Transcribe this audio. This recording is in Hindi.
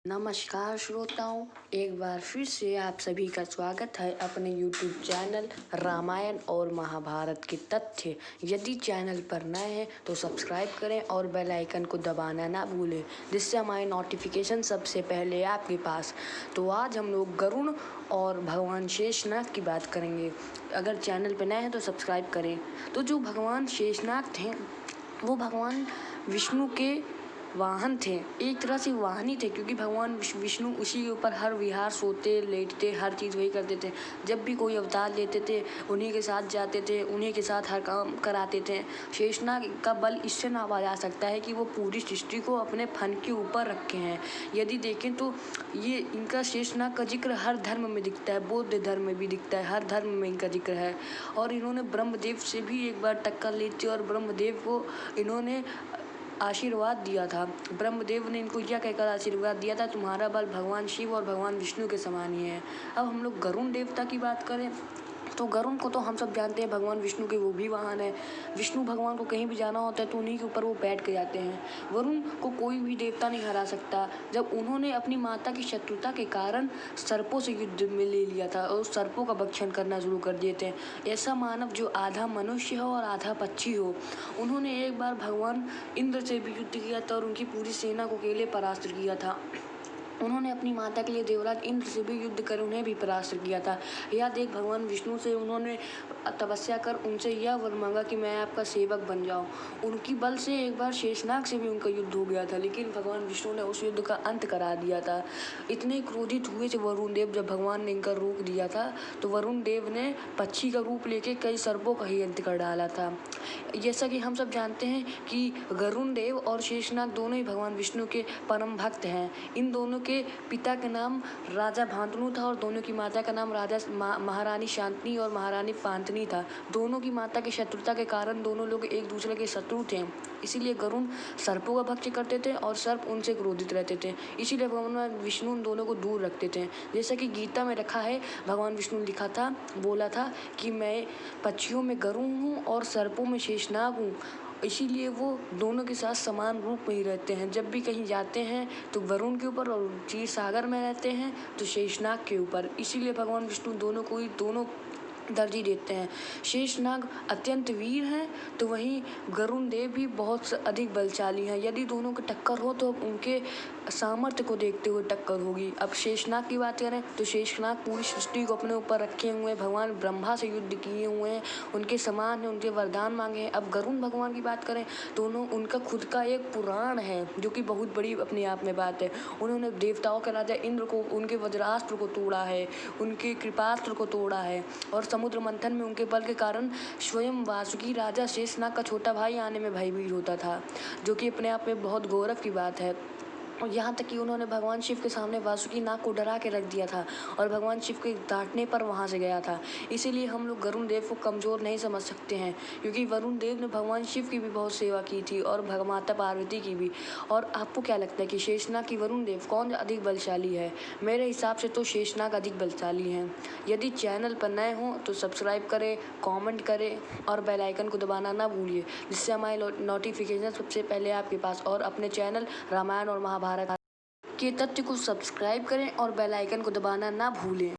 नमस्कार श्रोताओं, एक बार फिर से आप सभी का स्वागत है अपने YouTube चैनल रामायण और महाभारत के तथ्य। यदि चैनल पर नए हैं तो सब्सक्राइब करें और बेल आइकन को दबाना ना भूलें, जिससे हमारे नोटिफिकेशन सबसे पहले आपके पास। तो आज हम लोग गरुड़ और भगवान शेषनाग की बात करेंगे। अगर चैनल पर नए हैं तो सब्सक्राइब करें। तो जो भगवान शेषनाग थे वो भगवान विष्णु के वाहन थे, एक तरह से वाहन ही थे, क्योंकि भगवान विष्णु उसी के ऊपर हर विहार सोते लेटते हर चीज़ वही करते थे। जब भी कोई अवतार लेते थे उन्हीं के साथ जाते थे, उन्हीं के साथ हर काम कराते थे। शेषनाग का बल इससे नापा जा सकता है कि वो पूरी सृष्टि को अपने फन के ऊपर रखे हैं। यदि देखें तो ये इनका शेषनाग का जिक्र हर धर्म में दिखता है, बौद्ध धर्म में भी दिखता है, हर धर्म में इनका जिक्र है। और इन्होंने ब्रह्मदेव से भी एक बार टक्कर ली थी और ब्रह्मदेव को इन्होंने आशीर्वाद दिया था। ब्रह्मदेव ने इनको यह कहकर आशीर्वाद दिया था, तुम्हारा बल भगवान शिव और भगवान विष्णु के समान ही है। अब हम लोग गरुड़ देवता की बात करें तो गरुड़ को तो हम सब जानते हैं, भगवान विष्णु के वो भी वाहन है। विष्णु भगवान को कहीं भी जाना होता है तो उन्हीं के ऊपर वो बैठ के जाते हैं। वरुण को कोई भी देवता नहीं हरा सकता। जब उन्होंने अपनी माता की शत्रुता के कारण सर्पों से युद्ध में ले लिया था और सर्पों का भक्षण करना शुरू कर दिए थे। ऐसा मानव जो आधा मनुष्य हो और आधा पक्षी हो, उन्होंने एक बार भगवान इंद्र से भी युद्ध किया था और उनकी पूरी सेना को अकेले परास्त किया था। उन्होंने अपनी माता के लिए देवराज इंद्र से भी युद्ध कर उन्हें भी परास्त किया था। यह देख भगवान विष्णु से उन्होंने तपस्या कर उनसे यह वर मांगा कि मैं आपका सेवक बन जाऊं। उनकी बल से एक बार शेषनाग से भी उनका युद्ध हो गया था, लेकिन भगवान विष्णु ने उस युद्ध का अंत करा दिया था। इतने क्रोधित हुए थे वरुण देव जब भगवान ने इनका रूप दिया था, तो वरुण देव ने पक्षी का रूप लेके कई सर्पों का ही अंत कर डाला था। जैसा कि हम सब जानते हैं कि गरुड़ देव और शेषनाग दोनों ही भगवान विष्णु के परम भक्त हैं। इन दोनों के पिता का नाम राजा भांतनु था और दोनों की माता का नाम महारानी शांतनी और महारानी पांतनी था। दोनों की माता की शत्रुता के कारण दोनों लोग एक दूसरे के शत्रु थे, इसीलिए गरुड़ सर्पों का भक्ष्य करते थे और सर्प उनसे क्रोधित रहते थे। इसीलिए भगवान विष्णु उन दोनों को दूर रखते थे। जैसा कि गीता में रखा है, भगवान विष्णु ने बोला था कि मैं पक्षियों में गरुड़ हूँ और सर्पों में शेषनाग हूँ, इसीलिए वो दोनों के साथ समान रूप में ही रहते हैं। जब भी कहीं जाते हैं तो वरुण के ऊपर और क्षीर सागर में रहते हैं तो शेषनाग के ऊपर, इसीलिए भगवान विष्णु दोनों तरजीह देते हैं। शेषनाग अत्यंत वीर हैं तो वहीं गरुड़ देव भी बहुत अधिक बलशाली हैं। यदि दोनों की टक्कर हो तो उनके सामर्थ्य को देखते हुए टक्कर होगी। अब शेषनाग की बात करें तो शेषनाग पूरी सृष्टि को अपने ऊपर रखे हुए हैं, भगवान ब्रह्मा से युद्ध किए हुए हैं, उनके समान है, उनके वरदान मांगे हैं। अब गरुड़ भगवान की बात करें तो उनका खुद का एक पुराण है, जो कि बहुत बड़ी अपने आप में बात है। उन्होंने देवताओं के राजा इंद्र को उनके वज्रास्त्र को तोड़ा है, उनके कृपास्त्र को तोड़ा है और समुद्र मंथन में उनके बल के कारण स्वयं वासुकी राजा शेषनाग का छोटा भाई आने में भयभीत होता था, जो कि अपने आप में बहुत गौरव की बात है। और यहाँ तक कि उन्होंने भगवान शिव के सामने वासुकी नाग को डरा के रख दिया था और भगवान शिव के डांटने पर वहाँ से गया था। इसीलिए हम लोग गरुड़ देव को कमज़ोर नहीं समझ सकते हैं, क्योंकि वरुण देव ने भगवान शिव की भी बहुत सेवा की थी और माता पार्वती की भी। और आपको क्या लगता है कि शेषनाग की वरुण देव कौन अधिक बलशाली है? मेरे हिसाब से तो शेषनाग अधिक बलशाली हैं। यदि चैनल पर नए हों तो सब्सक्राइब करें, कमेंट करें और बेल आइकन को दबाना ना भूलिए, जिससे हमारे नोटिफिकेशन सबसे पहले आपके पास। और अपने चैनल रामायण और महाभारत के तथ्य को सब्सक्राइब करें और बेल आइकन को दबाना ना भूलें।